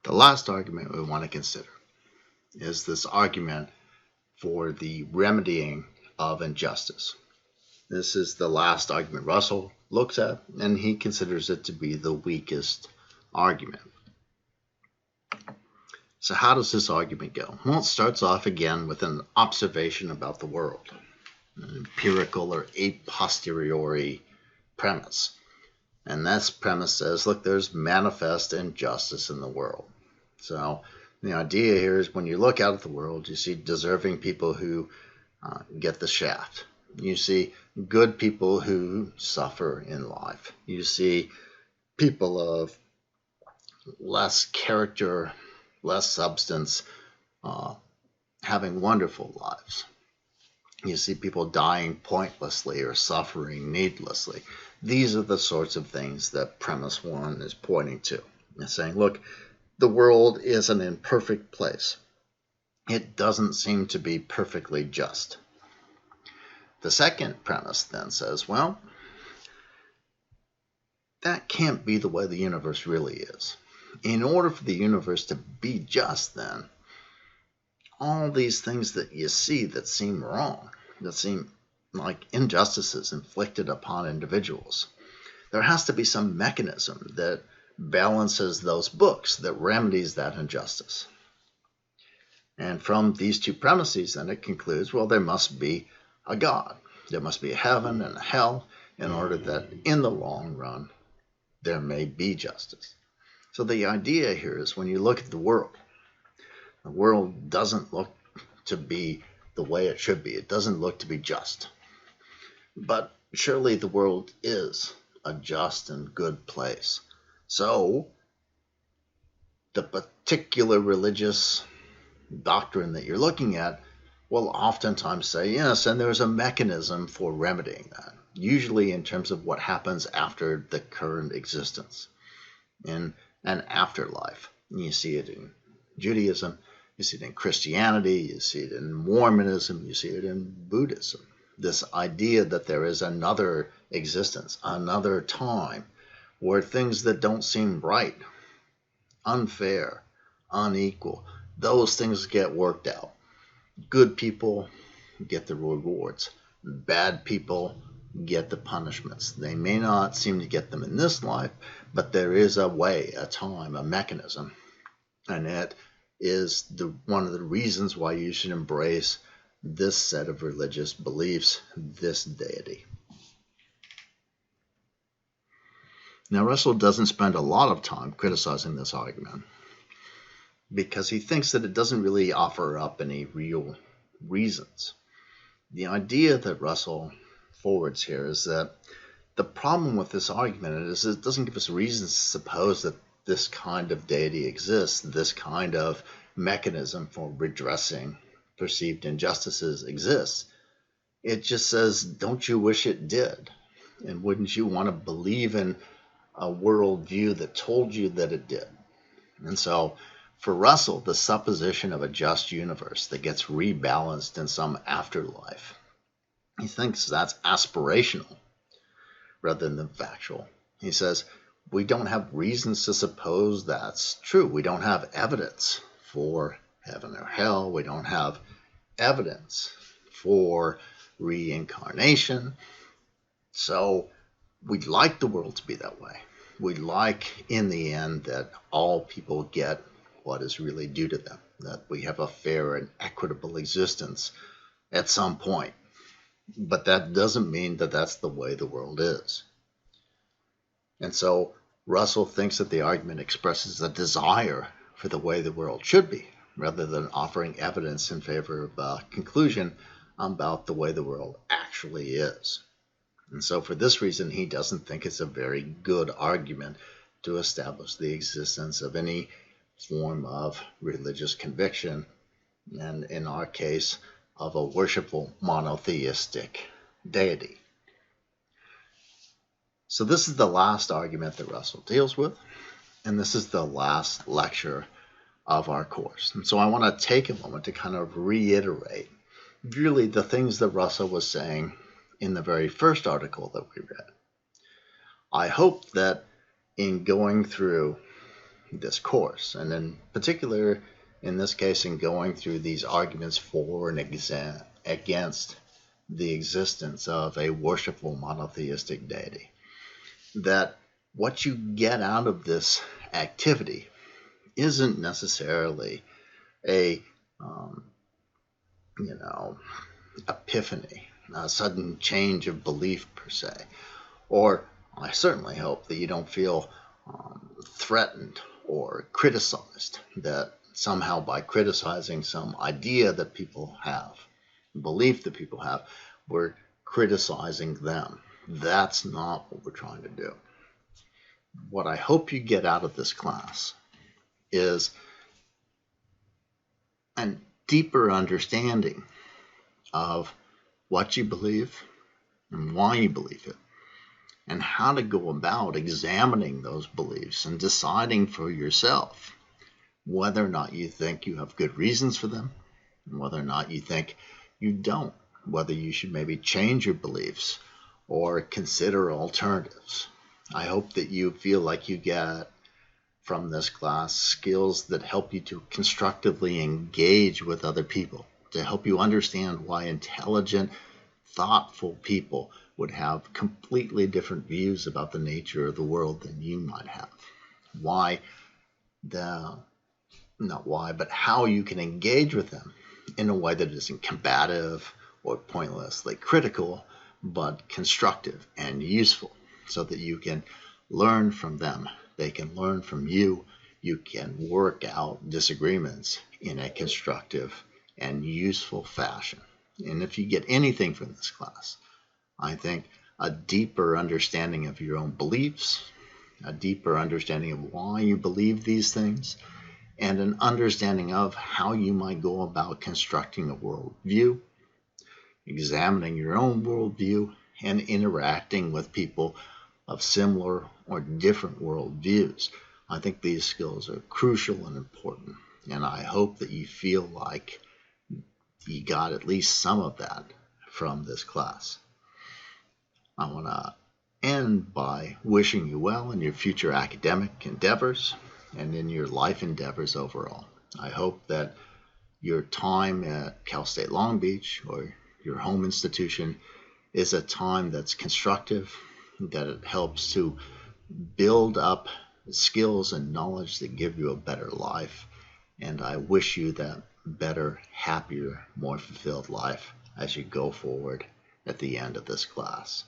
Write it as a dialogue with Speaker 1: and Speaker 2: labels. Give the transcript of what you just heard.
Speaker 1: The last argument we want to consider is this argument for the remedying of injustice. This is the last argument Russell looks at, and he considers it to be the weakest argument. So how does this argument go? Well, it starts off again with an observation about the world, an empirical or a posteriori premise. And this premise says, look, there's manifest injustice in the world. So the idea here is when you look out at the world, you see deserving people who get the shaft. You see good people who suffer in life. You see people of less character, less substance, having wonderful lives. You see people dying pointlessly or suffering needlessly. These are the sorts of things that premise one is pointing to. It's saying, look, the world is an imperfect place. It doesn't seem to be perfectly just. The second premise then says, well, that can't be the way the universe really is. In order for the universe to be just, then, all these things that you see that seem wrong, that seem like injustices inflicted upon individuals, there has to be some mechanism that balances those books, that remedies that injustice. And from these two premises, then it concludes, well, there must be a God. There must be a heaven and a hell in order that in the long run there may be justice. So the idea here is when you look at the world doesn't look to be the way it should be. It doesn't look to be just. But surely the world is a just and good place. So the particular religious doctrine that you're looking at will oftentimes say, yes, and there's a mechanism for remedying that, usually in terms of what happens after the current existence, in an afterlife. You see it in Judaism, you see it in Christianity, you see it in Mormonism, you see it in Buddhism. This idea that there is another existence, another time, where things that don't seem right, unfair, unequal, those things get worked out. Good people get the rewards. Bad people get the punishments. They may not seem to get them in this life, but there is a way, a time, a mechanism. And it is one of the reasons why you should embrace this set of religious beliefs, this deity. Now, Russell doesn't spend a lot of time criticizing this argument because he thinks that it doesn't really offer up any real reasons. The idea that Russell forwards here is that the problem with this argument is it doesn't give us reasons to suppose that this kind of deity exists, this kind of mechanism for redressing perceived injustices exists. It just says, don't you wish it did? And wouldn't you want to believe in a worldview that told you that it did? And so for Russell, the supposition of a just universe that gets rebalanced in some afterlife, he thinks that's aspirational rather than factual. He says, we don't have reasons to suppose that's true. We don't have evidence for heaven or hell. We don't have evidence for reincarnation. So we'd like the world to be that way. We'd like, in the end, that all people get what is really due to them, that we have a fair and equitable existence at some point. But that doesn't mean that that's the way the world is. And so Russell thinks that the argument expresses a desire for the way the world should be, rather than offering evidence in favor of a conclusion about the way the world actually is. And so for this reason, he doesn't think it's a very good argument to establish the existence of any form of religious conviction, and in our case, of a worshipful monotheistic deity. So this is the last argument that Russell deals with, and this is the last lecture of our course. And so I want to take a moment to kind of reiterate really the things that Russell was saying in the very first article that we read. I hope that in going through this course, and in particular, in this case, in going through these arguments for and against the existence of a worshipful monotheistic deity, that what you get out of this activity isn't necessarily a epiphany, a sudden change of belief per se. Or I certainly hope that you don't feel threatened or criticized, that somehow by criticizing some idea that people have, belief that people have, we're criticizing them. That's not what we're trying to do. What I hope you get out of this class is a deeper understanding of what you believe and why you believe it, and how to go about examining those beliefs and deciding for yourself whether or not you think you have good reasons for them, and whether or not you think you don't, whether you should maybe change your beliefs or consider alternatives. I hope that you feel like you get from this class skills that help you to constructively engage with other people, to help you understand why intelligent, thoughtful people would have completely different views about the nature of the world than you might have. How you can engage with them in a way that isn't combative or pointlessly critical, but constructive and useful, so that you can learn from them. They can learn from you. You can work out disagreements in a constructive and useful fashion. And if you get anything from this class, I think a deeper understanding of your own beliefs, a deeper understanding of why you believe these things, and an understanding of how you might go about constructing a worldview, examining your own worldview, and interacting with people of similar or different worldviews. I think these skills are crucial and important, and I hope that you feel like you got at least some of that from this class. I want to end by wishing you well in your future academic endeavors and in your life endeavors overall. I hope that your time at Cal State Long Beach or your home institution is a time that's constructive, that it helps to build up skills and knowledge that give you a better life. And I wish you that better, happier, more fulfilled life as you go forward at the end of this class.